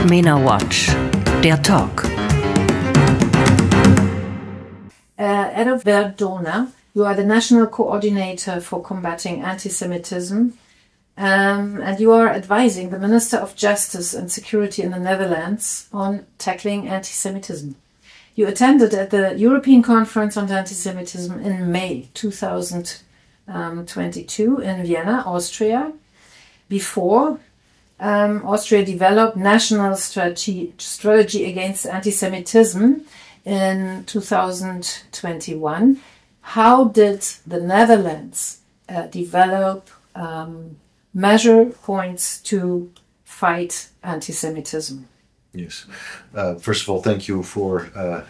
Mena-Watch, der Talk. Eddo Verdoner, you are the National Coordinator for Combating Anti-Semitism, and you are advising the Minister of Justice and Security in the Netherlands on tackling anti-Semitism. You attended at the European Conference on Anti-Semitism in May 2022 in Vienna, Austria. Before, Austria developed national strategy against anti-Semitism in 2021. How did the Netherlands develop measure points to fight anti-Semitism? Yes. First of all, thank you for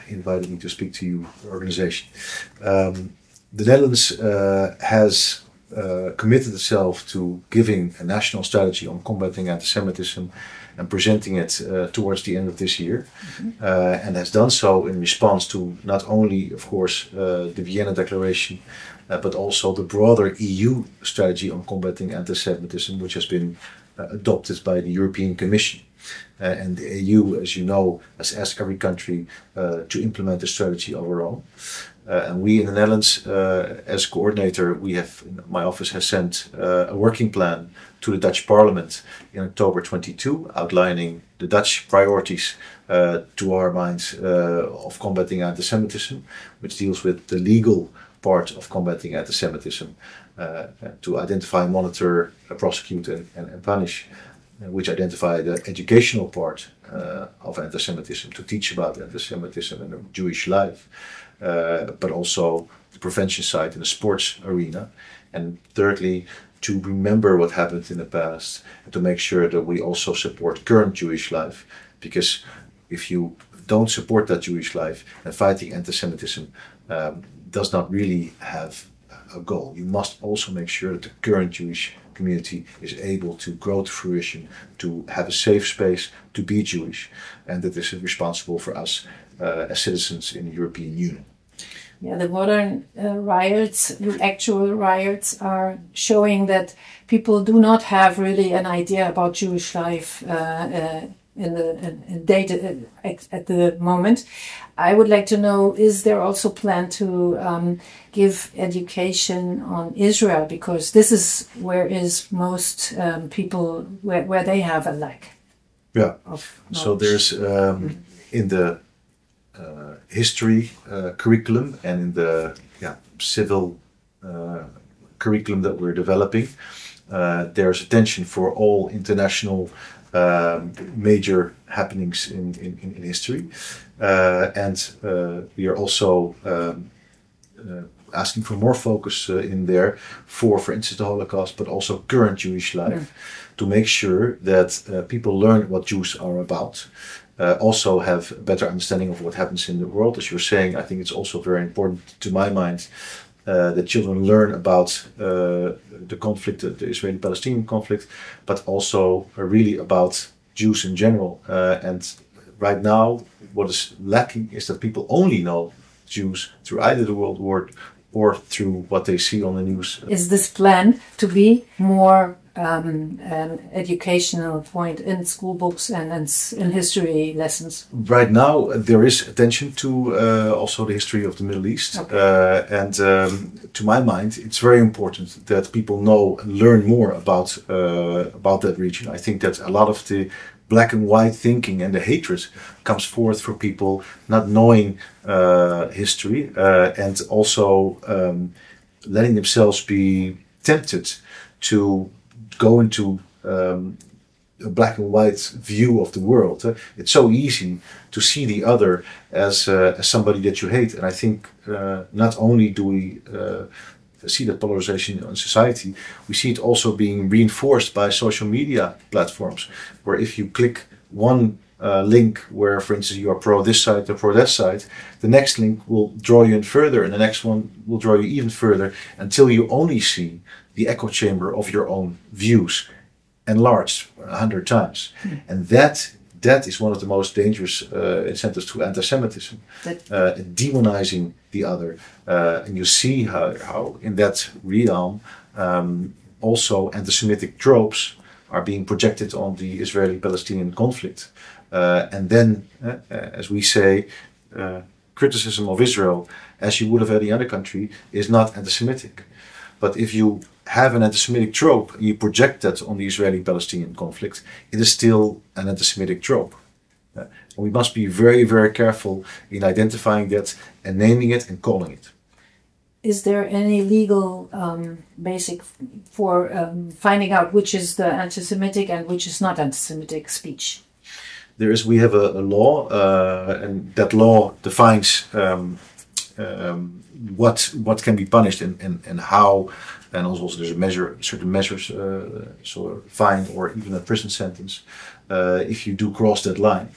inviting me to speak to your organization. The Netherlands has committed itself to giving a national strategy on combating anti-Semitism and presenting it towards the end of this year, and has done so in response to not only, of course, the Vienna Declaration, but also the broader EU strategy on combating anti-Semitism, which has been adopted by the European Commission. And the EU, as you know, has asked every country to implement the strategy of our own. And we in the Netherlands, as coordinator, my office has sent a working plan to the Dutch Parliament in October 22, outlining the Dutch priorities, to our minds, of combating anti-Semitism, which deals with the legal part of combating anti-Semitism, to identify, monitor, prosecute and punish, which identify the educational part of anti-Semitism, to teach about anti-Semitism and the Jewish life, but also the prevention side in the sports arena. And thirdly, to remember what happened in the past and to make sure that we also support current Jewish life. Because if you don't support that Jewish life, then fighting anti-Semitism does not really have a goal. You must also make sure that the current Jewish community is able to grow to fruition, to have a safe space to be Jewish, and that this is responsible for us as citizens in the European Union. Yeah, the modern riots, the actual riots, are showing that people do not have really an idea about Jewish life at the moment. I would like to know, is there also plan to give education on Israel? Because this is where is most people, where they have a lack of knowledge. So there's in the history curriculum and in the civil curriculum that we're developing, there's attention for all international major happenings in history, and we are also asking for more focus in there for instance the Holocaust, but also current Jewish life, to make sure that people learn what Jews are about, also have a better understanding of what happens in the world. As you're saying, I think it's also very important to my mind that children learn about the conflict, the Israeli-Palestinian conflict, but also really about Jews in general. And right now, what is lacking is that people only know Jews through either the World War or through what they see on the news. Is this plan to be more an educational point in school books and in history lessons? Right now, there is attention to also the history of the Middle East. Okay. And to my mind, it's very important that people know and learn more about that region. I think that a lot of the black and white thinking and the hatred comes forth for people not knowing history, and also letting themselves be tempted to go into a black and white view of the world. It's so easy to see the other as somebody that you hate, and I think not only do we see that polarization in society, we see it also being reinforced by social media platforms, where if you click one link where, for instance, you are pro this side or pro that side, the next link will draw you in further, and the next one will draw you even further, until you only see the echo chamber of your own views enlarged 100 times. And that is one of the most dangerous incentives to anti-Semitism, demonizing the other. And you see how in that realm also anti-Semitic tropes are being projected on the Israeli-Palestinian conflict. and then, as we say, criticism of Israel, as you would have any other country, is not anti-Semitic. But if you have an anti-Semitic trope and you project that on the Israeli-Palestinian conflict, it is still an anti-Semitic trope. We must be very, very careful in identifying that and naming it and calling it. Is there any legal basic for finding out which is the anti-Semitic and which is not anti-Semitic speech? There is. We have a law, and that law defines what can be punished and how, and also there's certain measures, so a fine or even a prison sentence, if you do cross that line.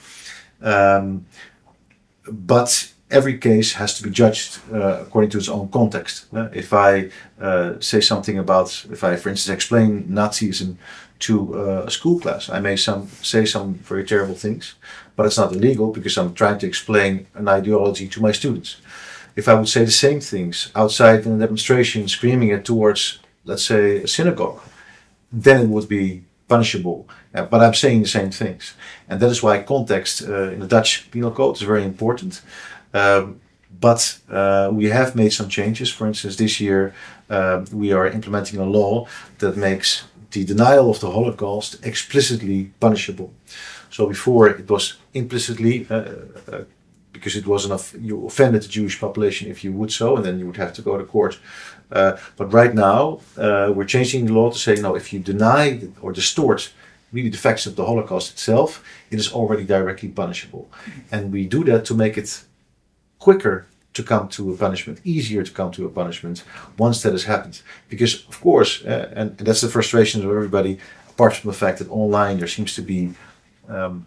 But every case has to be judged according to its own context. If I say something about, if I, for instance, explain Nazism to a school class, I may say some very terrible things, but it's not illegal because I'm trying to explain an ideology to my students. If I would say the same things outside in a demonstration, screaming it towards, let's say, a synagogue, then it would be punishable. But I'm saying the same things. And that is why context in the Dutch Penal Code is very important. But we have made some changes. For instance, this year we are implementing a law that makes the denial of the Holocaust explicitly punishable. So before it was implicitly, because it was enough, you offended the Jewish population if you would so, and then you would have to go to court. But right now we're changing the law to say, no, if you deny or distort really the facts of the Holocaust itself, it is already directly punishable. And we do that to make it quicker to come to a punishment, easier to come to a punishment once that has happened. Because, of course, and that's the frustration of everybody, apart from the fact that online there seems to be an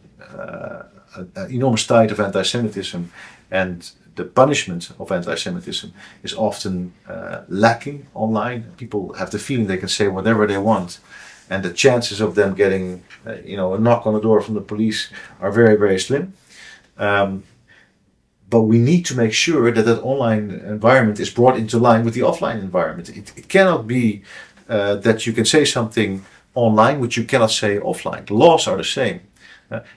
enormous tide of anti-Semitism, and the punishment of anti-Semitism is often lacking online. People have the feeling they can say whatever they want, and the chances of them getting a knock on the door from the police are very, very slim. But we need to make sure that that online environment is brought into line with the offline environment. It cannot be that you can say something online which you cannot say offline. The laws are the same.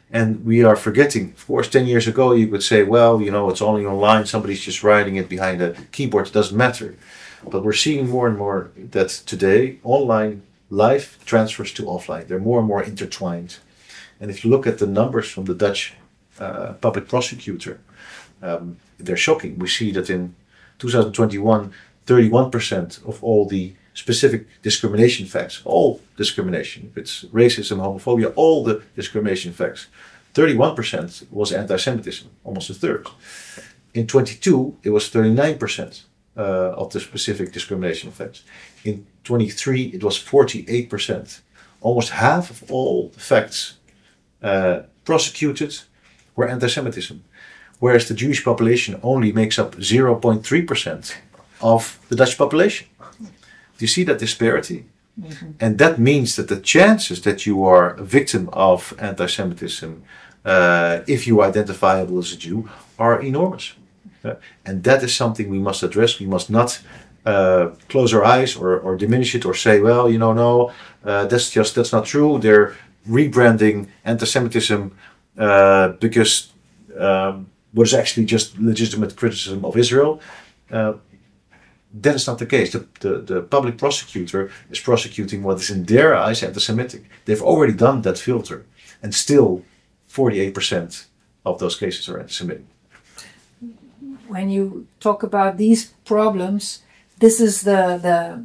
And we are forgetting, of course, 10 years ago you could say, well, it's only online, somebody's just writing it behind a keyboard, it doesn't matter. But we're seeing more and more that today online life transfers to offline. They're more and more intertwined. And if you look at the numbers from the Dutch public prosecutor, they're shocking. We see that in 2021, 31% of all the specific discrimination facts, all discrimination, if it's racism, homophobia, all the discrimination facts, 31% was anti-Semitism, almost a third. In 22, it was 39% of the specific discrimination facts. In 23, it was 48%. Almost half of all the facts prosecuted were anti-Semitism, whereas the Jewish population only makes up 0.3% of the Dutch population. Do you see that disparity? Mm-hmm. And that means that the chances that you are a victim of anti-Semitism, if you are identifiable as a Jew, are enormous. And that is something we must address. We must not close our eyes or diminish it or say, well, no, that's not true. They're rebranding anti-Semitism because what is actually just legitimate criticism of Israel. That is not the case. The public prosecutor is prosecuting what is in their eyes anti-Semitic. They've already done that filter, and still 48% of those cases are anti-Semitic. When you talk about these problems, this is the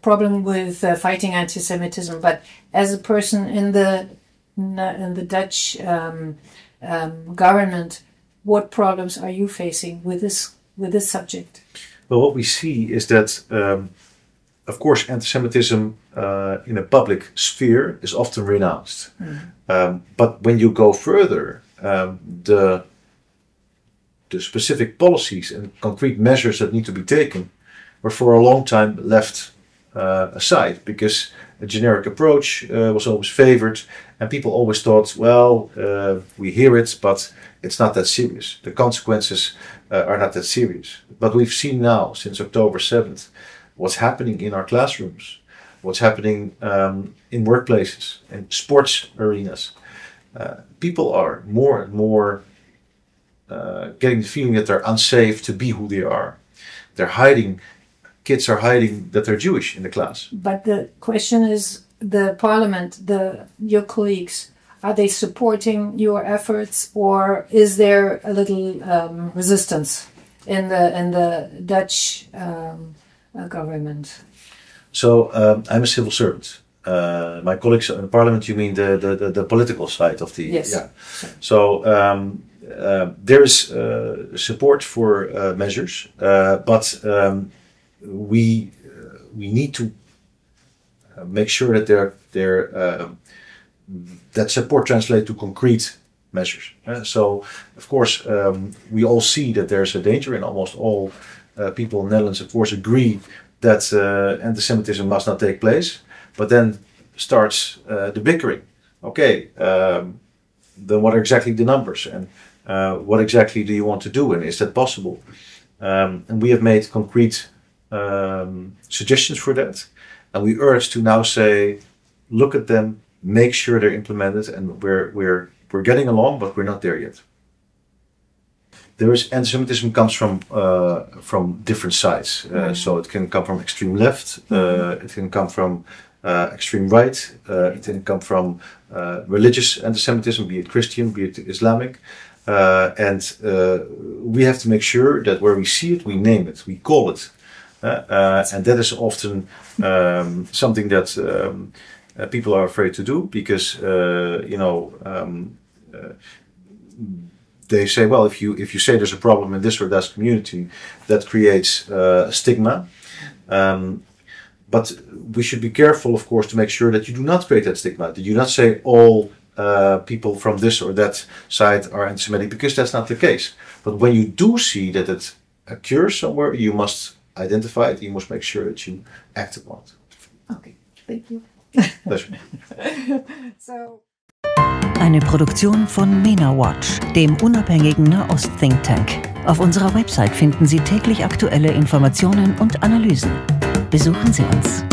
problem with fighting anti-Semitism. But as a person in the Dutch government, what problems are you facing with this subject? Well, what we see is that, of course, anti-Semitism in a public sphere is often renounced. Mm. But when you go further, the specific policies and concrete measures that need to be taken were for a long time left aside, because a generic approach was always favored, and people always thought, well, we hear it, but it's not that serious. The consequences are not that serious. But we've seen now, since October 7th, what's happening in our classrooms, what's happening in workplaces and sports arenas. people are more and more getting the feeling that they're unsafe to be who they are. They're hiding. Kids are hiding that they're Jewish in the class. But the question is, the parliament, your colleagues, are they supporting your efforts, or is there a little resistance in the Dutch government? So I'm a civil servant. My colleagues in parliament, you mean the political side of the... Yes. Yeah. So there is support for measures, but we need to make sure that that support translates to concrete measures. So, of course, we all see that there's a danger, and almost all people in the Netherlands, of course, agree that anti-Semitism must not take place. But then starts the bickering. Okay, then what are exactly the numbers, and what exactly do you want to do, and is that possible? And we have made concrete suggestions for that, and we urge to now say, look at them, make sure they're implemented, and we're getting along, but we're not there yet. Anti-Semitism comes from different sides. So it can come from extreme left, it can come from extreme right, it can come from religious anti-Semitism, be it Christian, be it Islamic. And we have to make sure that where we see it, we name it, we call it. And that is often something that people are afraid to do, because they say, well, if you say there's a problem in this or that community, that creates stigma. But we should be careful, of course, to make sure that you do not create that stigma. That you do not say all people from this or that side are anti-Semitic, because that's not the case. But when you do see that it occurs somewhere, you must identify it. You must make sure that you act upon it. Okay, thank you. Pleasure. Eine Produktion von Mena-Watch, dem unabhängigen Nahost-Thinktank. Auf unserer Website finden Sie täglich aktuelle Informationen und Analysen. Besuchen Sie uns.